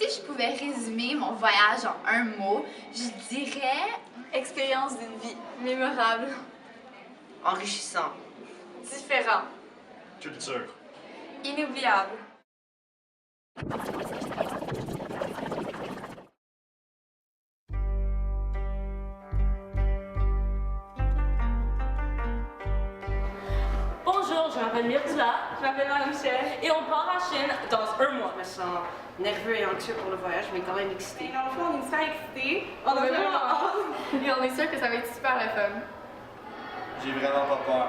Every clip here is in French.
Si je pouvais résumer mon voyage en un mot, je dirais Expérience d'une vie. Mémorable. Enrichissant. Différent. Culture. Inoubliable. Bonjour, je m'appelle Myrtila Je m'appelle Marie-Michel. et on part en Chine dans un mois. Je me sens nerveux et anxieux pour le voyage, mais quand même excité. Dans le fond, on est super excités. On a vraiment hâte. Et on est sûr que ça va être super le fun. J'ai vraiment pas peur.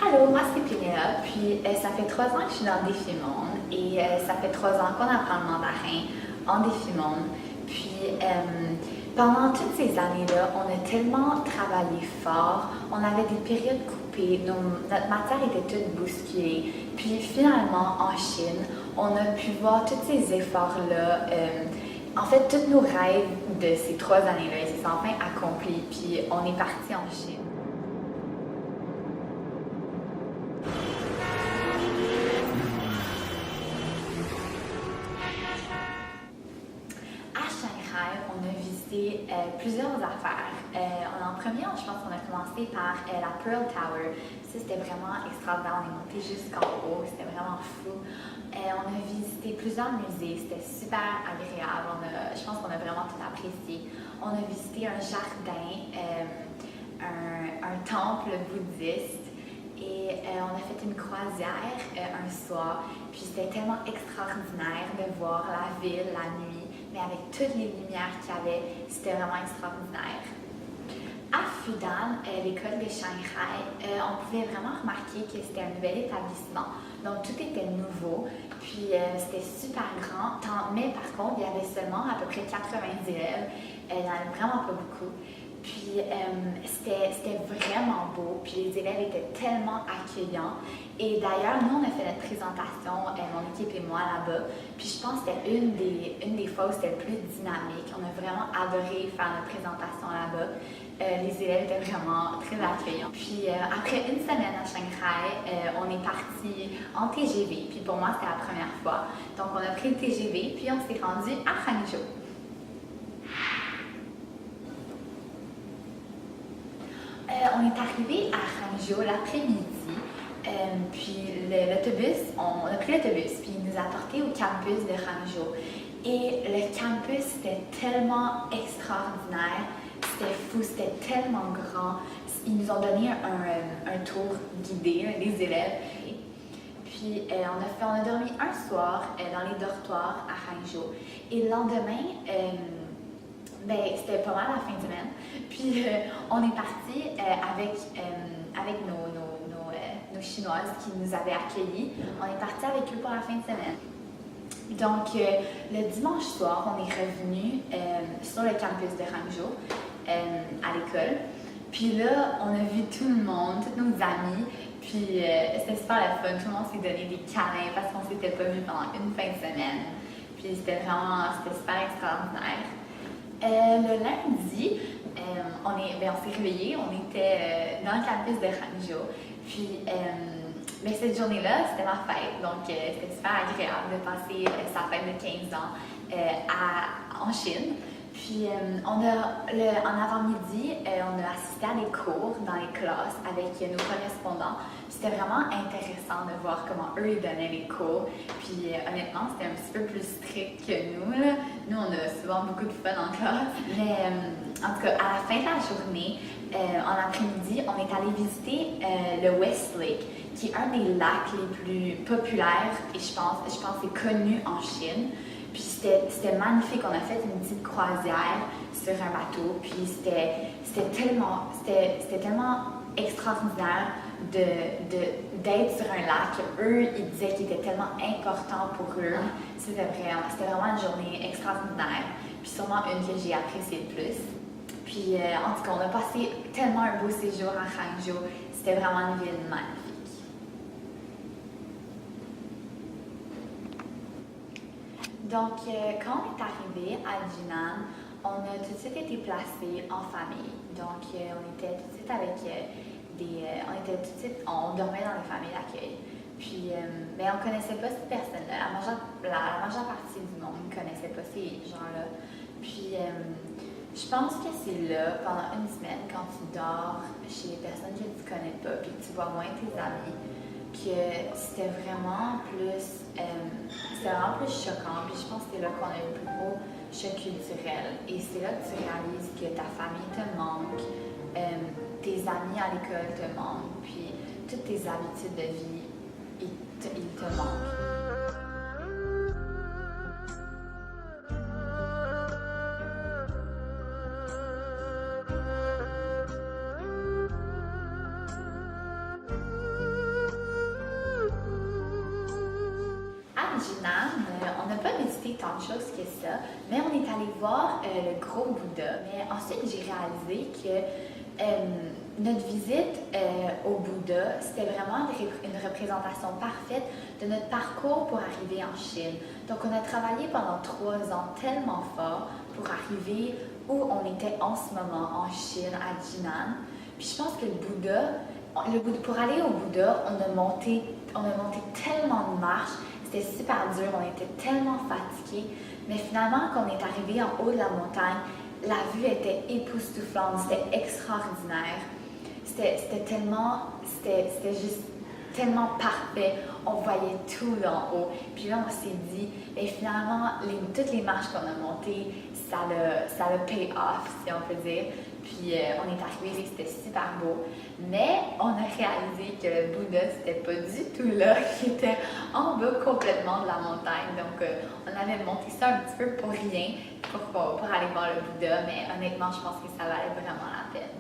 Allô, moi c'est Pénélope, puis ça fait 3 ans que je suis dans le Défi Monde et ça fait 3 ans qu'on apprend le mandarin en Défi Monde. Puis pendant toutes ces années-là, on a tellement travaillé fort, on avait des périodes coupées, notre matière était toute bousculée. Puis finalement, en Chine, on a pu voir tous ces efforts-là. En fait, tous nos rêves de ces 3 années-là, ils se sont enfin accomplis, puis on est parti en Chine. À Shanghai, on a visité plusieurs affaires. En premier, je pense qu'on a commencé par la Pearl Tower. Ça, c'était vraiment extraordinaire. On est monté jusqu'en haut. C'était vraiment fou. On a visité plusieurs musées. C'était super agréable. Je pense qu'on a vraiment tout apprécié. On a visité un jardin, un temple bouddhiste. Et on a fait une croisière un soir, puis c'était tellement extraordinaire de voir la ville la nuit, mais avec toutes les lumières qu'il y avait, c'était vraiment extraordinaire. À Fudan, l'école de Shanghai, on pouvait vraiment remarquer que c'était un nouvel établissement, donc tout était nouveau, puis c'était super grand, mais par contre, il y avait seulement à peu près 80 élèves, il n'y en avait vraiment pas beaucoup. Puis c'était vraiment beau, puis les élèves étaient tellement accueillants. Et d'ailleurs, nous, on a fait notre présentation, mon équipe et moi, là-bas. Puis je pense que c'était une des fois où c'était le plus dynamique. On a vraiment adoré faire notre présentation là-bas. Les élèves étaient vraiment très accueillants. Puis après une semaine à Shanghai, on est parti en TGV. Puis pour moi, c'était la première fois. Donc on a pris le TGV, puis on s'est rendu à Hangzhou. On est arrivé à Hangzhou l'après-midi, puis on a pris l'autobus, puis il nous a portés au campus de Hangzhou. Et le campus, c'était tellement extraordinaire, c'était fou, c'était tellement grand. Ils nous ont donné un tour guidé, les élèves. Puis on a dormi un soir dans les dortoirs à Hangzhou. Et le lendemain, c'était pas mal la fin de semaine. Puis on est parti avec nos Chinoises qui nous avaient accueillis. On est parti avec eux pour la fin de semaine. Donc le dimanche soir, on est revenu sur le campus de Hangzhou à l'école. Puis là, on a vu tout le monde, tous nos amis. Puis c'était super le fun. Tout le monde s'est donné des câlins parce qu'on s'était pas vu pendant une fin de semaine. Puis c'était super extraordinaire. Le lundi, on s'est réveillés, on était dans le campus de Hangzhou. Puis, cette journée-là, c'était ma fête, donc c'était super agréable de passer sa fête de 15 ans en Chine. Puis, en avant-midi, on a assisté à des cours dans les classes avec nos correspondants. C'était vraiment intéressant de voir comment eux ils donnaient les cours. Puis honnêtement, c'était un petit peu plus strict que nous, là. Nous, on a souvent beaucoup de fun en classe. Mais en tout cas, à la fin de la journée, en après-midi, on est allé visiter le West Lake, qui est un des lacs les plus populaires et je pense que c'est connu en Chine. Puis c'était magnifique, on a fait une petite croisière sur un bateau, puis c'était tellement extraordinaire d'être sur un lac. Eux, ils disaient qu'il était tellement important pour eux. C'était vraiment une journée extraordinaire, puis sûrement une que j'ai appréciée le plus. Puis en tout cas, on a passé tellement un beau séjour à Hangzhou, c'était vraiment une ville magnifique. Donc, quand on est arrivé à Jinan, on a tout de suite été placés en famille. Donc, on était tout de suite on dormait dans les familles d'accueil. Puis, mais on connaissait pas ces personnes-là. La majeure partie du monde ne connaissait pas ces gens-là. Puis, je pense que c'est là, pendant une semaine, quand tu dors chez les personnes que tu connais pas, puis que tu vois moins tes amis, que c'était vraiment plus choquant. Puis je pense que c'est là qu'on a eu le plus gros choc culturel. Et c'est là que tu réalises que ta famille te manque, tes amis à l'école te manquent, puis toutes tes habitudes de vie, ils te manquent. On n'a pas visité tant de choses que ça, mais on est allé voir le gros Bouddha. Mais ensuite, j'ai réalisé que notre visite au Bouddha, c'était vraiment une représentation parfaite de notre parcours pour arriver en Chine. Donc, on a travaillé pendant 3 ans tellement fort pour arriver où on était en ce moment en Chine, à Jinan. Puis je pense que pour aller au Bouddha, on a monté tellement de marches. C'était super dur, on était tellement fatigués, mais finalement, quand on est arrivé en haut de la montagne, la vue était époustouflante, c'était extraordinaire. C'était juste tellement parfait, on voyait tout d'en haut. Puis là, on s'est dit, et finalement, toutes les marches qu'on a montées, ça l'a pay off, si on peut dire. Puis on est arrivé, c'était super beau. Mais on a réalisé que le Bouddha, c'était pas du tout là, qui était en bas complètement de la montagne. Donc on avait monté ça un petit peu pour rien, pour aller voir le Bouddha. Mais honnêtement, je pense que ça valait vraiment la peine.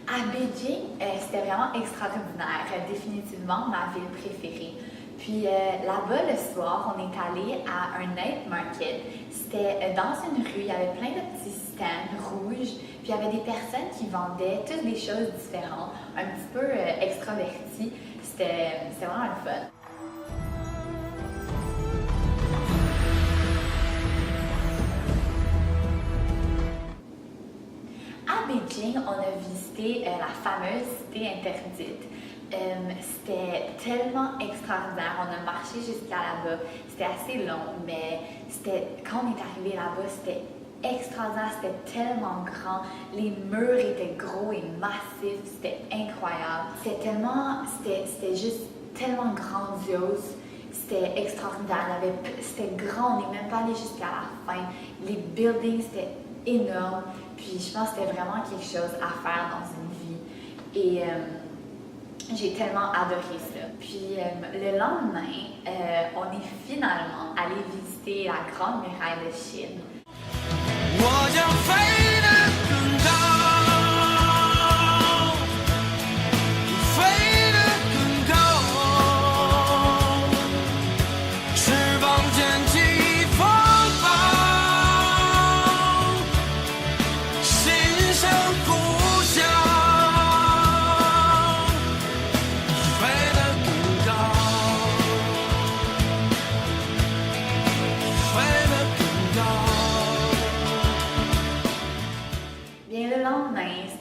À Beijing, c'était vraiment extraordinaire, définitivement ma ville préférée. Puis là-bas, le soir, on est allé à un night market. C'était dans une rue, il y avait plein de petits stands rouges, puis il y avait des personnes qui vendaient toutes des choses différentes, un petit peu extraverties. C'était vraiment le fun. À Beijing, on a visité la fameuse cité interdite. C'était tellement extraordinaire. On a marché jusqu'à là-bas. C'était assez long, mais quand on est arrivé là-bas, c'était extraordinaire. C'était tellement grand. Les murs étaient gros et massifs. C'était incroyable. C'était juste tellement grandiose. C'était extraordinaire. C'était grand. On n'est même pas allé jusqu'à la fin. Les buildings, c'était énorme. Puis je pense que c'était vraiment quelque chose à faire dans une vie. Et j'ai tellement adoré ça. Puis le lendemain, on est finalement allé visiter la Grande Muraille de Chine.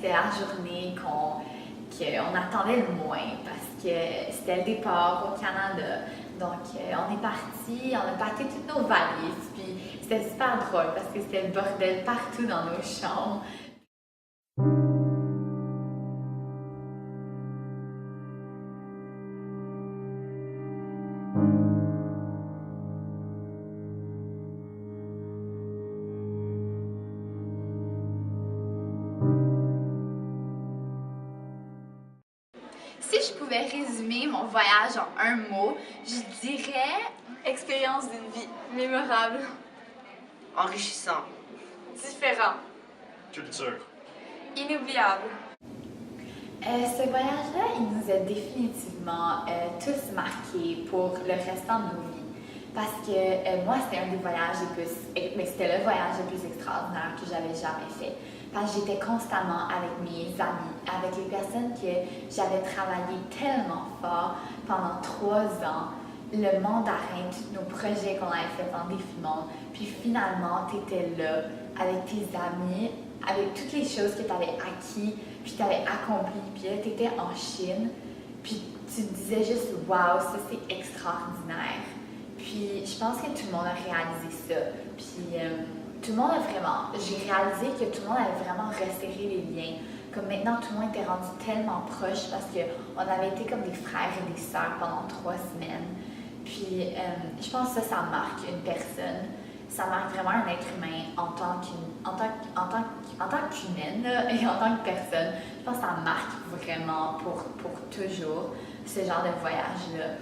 La journée qu'on attendait le moins parce que c'était le départ au Canada. Donc, on est parti, on a pacté toutes nos valises, puis c'était super drôle parce que c'était le bordel partout dans nos chambres. Si je pouvais résumer mon voyage en un mot, je dirais Expérience d'une vie mémorable, Enrichissant. différent, Culture. inoubliable. Ce voyage-là, il nous a définitivement tous marqués pour le restant de nos vies. Parce que moi, c'était un des voyages mais c'était le voyage le plus extraordinaire que j'avais jamais fait. Parce que j'étais constamment avec mes amis, avec les personnes que j'avais travaillé tellement fort pendant 3 ans. Le mandarin, tous nos projets qu'on avait fait en défi monde. Puis finalement, tu étais là avec tes amis avec toutes les choses que tu avais acquis, puis tu avais accompli, puis là, tu étais en Chine, puis tu te disais juste « Wow, ça c'est extraordinaire ». Puis je pense que tout le monde a réalisé ça. Puis tout le monde a vraiment... J'ai réalisé que tout le monde avait vraiment resserré les liens. Comme maintenant, tout le monde était rendu tellement proche parce qu'on avait été comme des frères et des sœurs pendant 3 semaines. Puis je pense que ça marque une personne. Ça marque vraiment un être humain en tant qu'humaine et en tant que personne. Je pense que ça marque vraiment pour toujours ce genre de voyage-là.